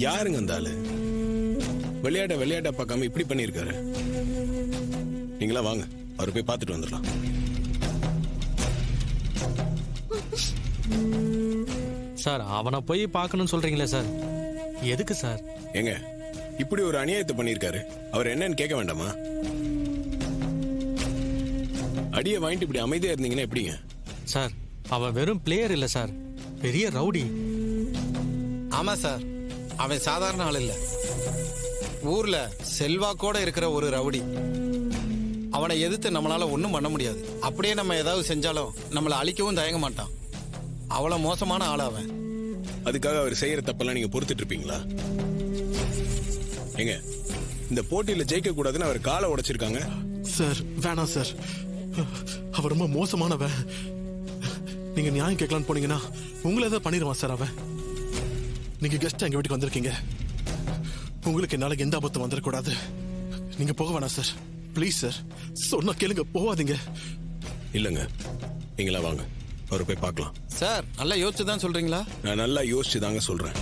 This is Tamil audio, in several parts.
யாருங்க அந்த ஆளு? விளையாட்ட பார்க்காம இப்படி பண்ணிருக்காரு. நீங்களா வாங்க, அவரை போய் பார்த்துட்டு வந்துடலாம். சார் அவனை போய் பார்க்கணும்னு சொல்றீங்களே சார், எதுக்கு சார்? ஏங்க இப்படி ஒரு அநியாயத்தை பண்ணிருக்காரு, அவர் என்னன்னு கேட்க வேண்டாமா? அடியை வாங்கிட்டு இப்படி அமைதியா இருந்தீங்கன்னா எப்படிங்க? சார் அவன் வெறும் பிளேயர் இல்ல சார், பெரிய ரவுடி. ஆமா சார், அவன் சாதாரண ஆள் இல்ல, ஊர்ல செல்வாக்கோட இருக்கிற ஒரு ரவுடி. அவனை எதிர்த்து நம்மளால ஒன்றும் பண்ண முடியாது. அப்படியே நம்ம ஏதாவது செஞ்சாலும் நம்மளை அழிக்கவும் தயங்க மாட்டான். அவ்வளவு மோசமான ஆள் அவன். அதுக்காக அவர் செய்யற தப்பெல்லாம் நீங்க பொறுத்துட்டு இருப்பீங்களா? ஏங்க இந்த போட்டியில ஜெயிக்க கூடாதுன்னு அவர் காலை உடைச்சிருக்காங்க. சார் வேணாம் சார், அவர் ரொம்ப மோசமானவன். நீங்க நியாயம் கேட்கலான்னு போனீங்கன்னா உங்களை ஏதாவது பண்ணிடுவான் சார் அவன். நீங்க கெஸ்ட் எங்க வீட்டுக்கு வந்திருக்கீங்க, உங்களுக்கு என்னால எந்த ஆபத்தும் வந்துடக்கூடாது. நீங்க போக வேணாம் சார், ப்ளீஸ் சார், சொன்னா கேளுங்க, போவாதீங்க. இல்லங்க, நீங்களா வாங்க, அவரை போய் பார்க்கலாம். சார் நல்லா யோசிச்சு தான் சொல்றீங்களா? நான் நல்லா யோசிச்சு தாங்க சொல்றேன்.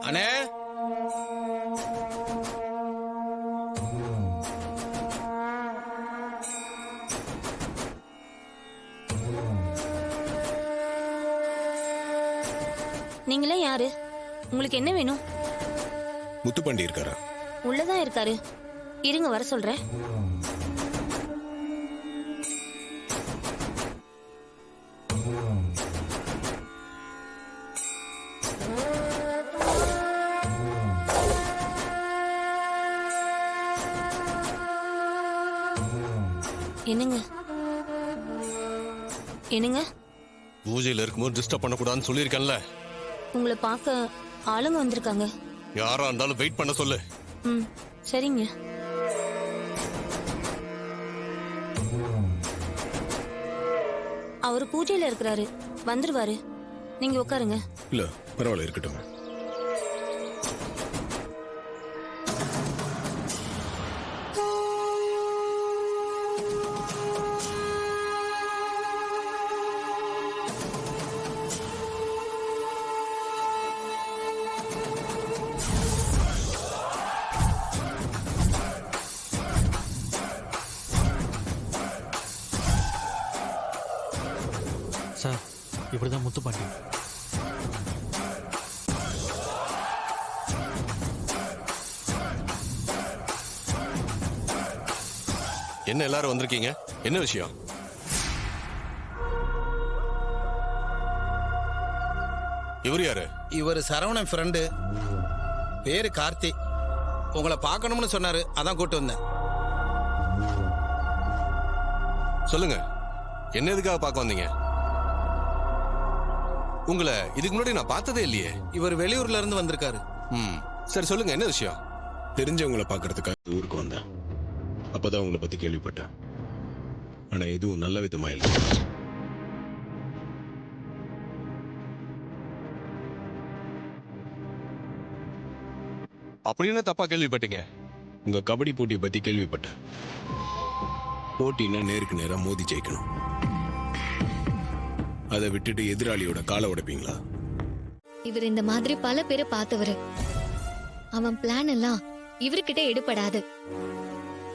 அண்ணே, நீங்களே யாரு? உங்களுக்கு என்ன வேணும்? முத்துப்பாண்டி இருக்காரா? உள்ளதான் இருக்காரு, இருங்க வர சொல்றேன். என்னங்க என்னங்க? பூஜையில இருக்கும்போது டிஸ்டர்ப் பண்ணக்கூடாதுன்னு சொல்லியிருக்கேன்ல. உங்களை பார்க்க ஆளுங்க வந்திருக்காங்க. யாரா இருந்தாலும் வெயிட் பண்ண சொல்லு. ம் சரிங்க. அவரு பூஜையில இருக்கிறாரு, வந்துருவாரு. நீங்க உட்காருங்க. இல்ல பரவாயில்ல, இருக்கட்டும். சார் இப்படிதான் முத்துப்பாண்டி. என்ன எல்லாரும் வந்திருக்கீங்க, என்ன விஷயம்? இவர் யாரு? இவர் சரவணன் ஃப்ரெண்டு, பேரு கார்த்தி. உங்களை பார்க்கணும்னு சொன்னாரு, அதான் கூட்டு வந்தேன். சொல்லுங்க, என்ன எதுக்காக பார்க்க வந்தீங்க? உங்களை இதுக்கு முன்னாடி நான் பார்த்ததே இல்லையே. இவர் வெளியூர்ல இருந்து வந்திருக்காரு. சரி சொல்லுங்க, என்ன விஷயம்? தெரிஞ்சவங்களை பார்க்கறதுக்காக ஊருக்கு வந்தேன். அப்பதான் உங்களை பத்தி கேள்விப்பட்டேன். ஆனா எதுவும் நல்ல விதமா இல்லை. அப்படின்னு தப்பா கேள்விப்பட்டீங்க? உங்க கபடி போட்டியை பத்தி கேள்விப்பட்டேன். போட்டின்னா நேருக்கு நேரா மோதி ஜெயிக்கணும். அதை விட்டுட்டு எதிராளியோட காலை உடைப்பீங்களா? இவர் இந்த மாதிரி பல பேரை பார்த்தவரு. அவன் பிளான் எல்லாம் இவர்கிட்ட எடுபடாது.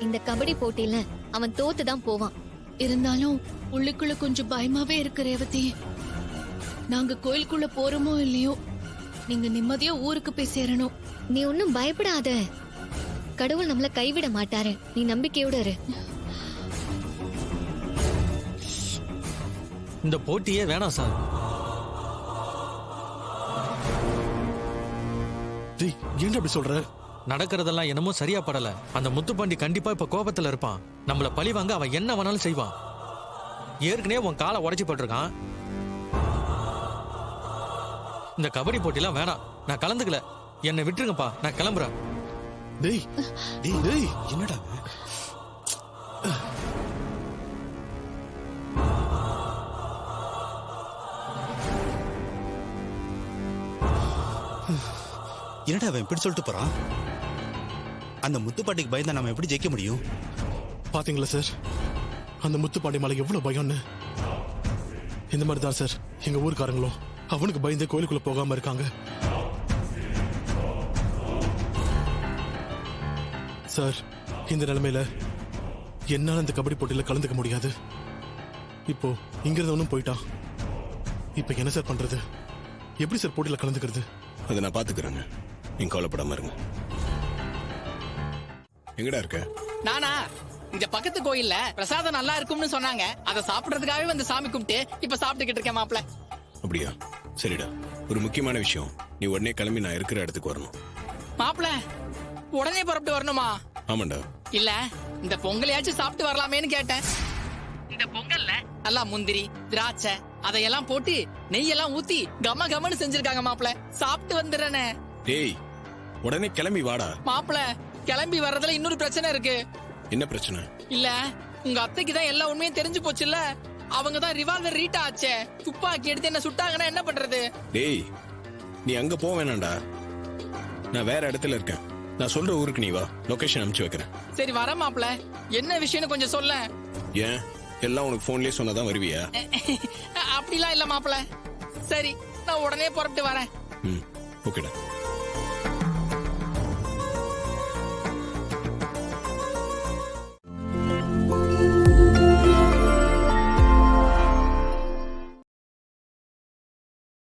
இந்த கபடி போட்டியில அவன் தோத்துதான் போவான். இருந்தாலும் உள்ளுக்குள்ள கொஞ்சம் பயமாவே இருக்கு ரேவதி. நாங்க கோயிலுக்குள்ள போறோமோ இல்லையோ, நீங்க நிம்மதியா ஊருக்கு போய் சேரணும். நீ ஒன்னும் பயப்படாத, கடவுள் நம்மள கைவிட மாட்டாரு. நீ நம்பிக்கையோட இரு. இந்த போட்டியே வேணாம் சார். ஏன் அப்படி சொல்ற? நடக்கிறதெல்லாம் என்னமோ சரியா படல. அந்த முத்துப்பாண்டி கண்டிப்பா இப்ப கோபத்துல இருப்பான். நம்மள பழி வாங்க அவன் என்ன வேணாலும் செய்வான். ஏற்கனவே உன் காலை உடைச்சு போட்டிருக்கான். இந்த கபடி போட்டிலாம் வேணாம், நான் கலந்துக்கல. என்னை விட்டுருங்கப்பா, நான் கிளம்புறேன். டேய் டேய் டேய் என்னடா என்னடா அவன் இப்படி சொல்லிட்டு போறான்? அந்த முத்துப்பாட்டிக்கு பயந்தா நம்ம எப்படி ஜெயிக்க முடியும்? பாத்தீங்களா சார், அந்த முத்துப்பாண்டி மேல எவ்வளவு பயம்னு. இந்த மாதிரி தான் சார் எங்க ஊருக்காரங்களும் அவனுக்கு பயந்து கோயிலுக்குள்ள போகாம இருக்காங்க. சார், இந்த நிலைமையில என்னால இந்த கபடி போட்டியில கலந்துக்க முடியாது. இப்போ இங்க இருந்தவனும் போயிட்டான். இப்ப என்ன சார் பண்றது? எப்படி சார் போட்டியில கலந்துக்கிறது? அதை நான் பாத்துக்கிறேங்க, நீங்க கவலைப்படாம இருங்க. எங்கடா இருக்க? நானா இந்த பக்கத்து கோயில்ல பிரசாதம் நல்லா இருக்கும்னு சொன்னாங்க. அதை சாப்பிடுறதுக்காகவே வந்து சாமி கும்பிட்டு இப்ப சாப்பிட்டுக்கிட்டு இருக்கேன் மாப்ள. அப்படியா? சரிடா, ஒரு முக்கியமான விஷயம். நீ உடனே கிளம்பி நான் இருக்கிற இடத்துக்கு வரணும். மாப்ள உடனே புறப்பட்டு வரணுமா? ஆமாண்டா. இல்ல இந்த பொங்கலையாச்சும் சாப்பிட்டு வரலாமேன்னு கேட்டேன். இந்த பொங்கல்ல நல்லா முந்திரி திராட்சை அதையெல்லாம் போட்டு நெய்யெல்லாம் ஊத்தி கம கமன்னு செஞ்சிருக்காங்க மாப்ள. சாப்பிட்டு வந்துடுறேனே. டேய், உடனே கிளம்பி வாடா. மாப்ள கிளம்பி வர்றதுல இன்னொரு பிரச்சனை இருக்கு. என்ன பிரச்சனை? இல்ல உங்க அத்தைக்கு தான் எல்லா உண்மையும் தெரிஞ்சு போச்சுல்ல. அவங்க தான் ரிவால்வர் ரீட்டா ஆச்சே. துப்பாக்கி எடுத்து என்ன சுட்டாங்கன்னா என்ன பண்றது? டேய், நீ அங்க போக வேணாம்டா. நான் வேற இடத்துல இருக்கேன். நான் சொல்ற ஊருக்கு நீ வா, லொகேஷன் அனுப்பிச்சு வைக்கிறேன். சரி வர மாப்ள. என்ன விஷயம்னு கொஞ்சம் சொல்ல. ஏன் எல்லாம் உனக்கு போன்லயே சொன்னாதான் வருவியா? அப்படிலாம் இல்ல மாப்ள. சரி நான் உடனே புறப்பட்டு வரேன். ஓகேடா.